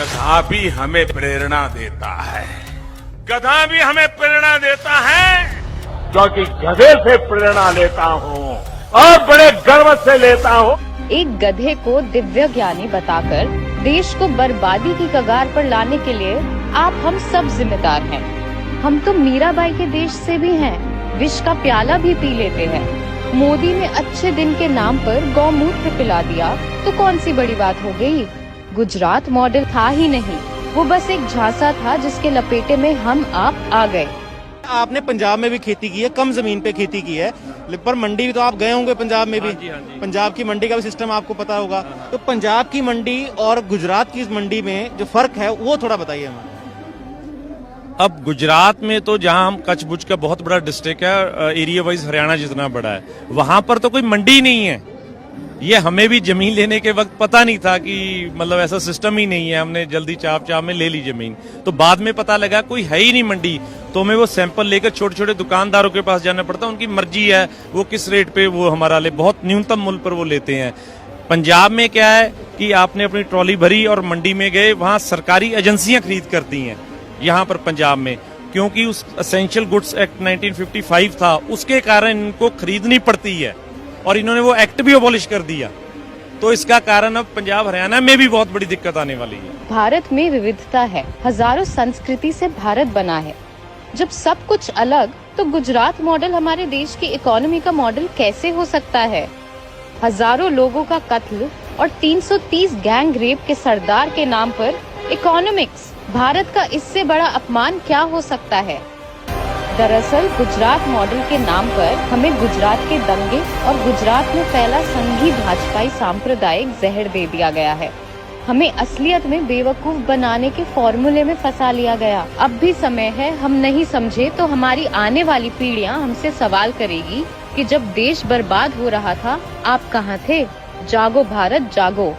गधा भी हमें प्रेरणा देता है, गधा भी हमें प्रेरणा देता है, क्योंकि गधे से प्रेरणा लेता हूँ और बड़े गर्व से लेता हूँ। एक गधे को दिव्य ज्ञानी बताकर देश को बर्बादी की कगार पर लाने के लिए आप हम सब जिम्मेदार हैं। हम तो मीराबाई के देश से भी हैं, विष का प्याला भी पी लेते हैं। मोदी ने अच्छे दिन के नाम पर गौमूत्र पिला दिया तो कौन सी बड़ी बात हो गई। गुजरात मॉडल था ही नहीं, वो बस एक झांसा था जिसके लपेटे में हम आप आ गए। आपने पंजाब में भी खेती की है, कम जमीन पे खेती की है, पर मंडी भी तो आप गए होंगे पंजाब में भी। हाँ जी। पंजाब की मंडी का भी सिस्टम आपको पता होगा, तो पंजाब की मंडी और गुजरात की मंडी में जो फर्क है वो थोड़ा बताइए हमें। अब गुजरात में तो जहां हम कच्छ भुज का बहुत बड़ा डिस्ट्रिक्ट है, एरिया वाइज हरियाणा जितना बड़ा है, वहां पर तो कोई मंडी नहीं है। ये हमें भी जमीन लेने के वक्त पता नहीं था कि मतलब ऐसा सिस्टम ही नहीं है, हमने जल्दी चाप में ले ली जमीन, तो बाद में पता लगा कोई है ही नहीं मंडी, तो हमें वो सैंपल लेकर छोटे छोटे दुकानदारों के पास जाना पड़ता, उनकी मर्जी है वो किस रेट पे वो हमारा ले, बहुत न्यूनतम मूल्य पर वो लेते हैं। पंजाब में क्या है कि आपने अपनी ट्रॉली भरी और मंडी में गए, वहां सरकारी एजेंसियां खरीद करती हैं। यहाँ पर पंजाब में क्योंकि उस एसेंशियल गुड्स एक्ट 1955 था, उसके कारण इनको खरीदनी पड़ती है और इन्होंने वो एक्ट भी अबॉलिश कर दिया, तो इसका कारण अब पंजाब हरियाणा में भी बहुत बड़ी दिक्कत आने वाली है। भारत में विविधता है, हजारों संस्कृति से भारत बना है। जब सब कुछ अलग, तो गुजरात मॉडल हमारे देश की इकोनॉमी का मॉडल कैसे हो सकता है। हजारों लोगों का कत्ल और 330 गैंग रेप के सरदार के नाम पर इकोनॉमिक्स, भारत का इससे बड़ा अपमान क्या हो सकता है। दरअसल गुजरात मॉडल के नाम पर हमें गुजरात के दंगे और गुजरात में फैला संघी भाजपाई सांप्रदायिक जहर दे दिया गया है। हमें असलियत में बेवकूफ बनाने के फॉर्मूले में फंसा लिया गया। अब भी समय है, हम नहीं समझे तो हमारी आने वाली पीढ़ियां हमसे सवाल करेगी कि जब देश बर्बाद हो रहा था आप कहां थे। जागो भारत जागो।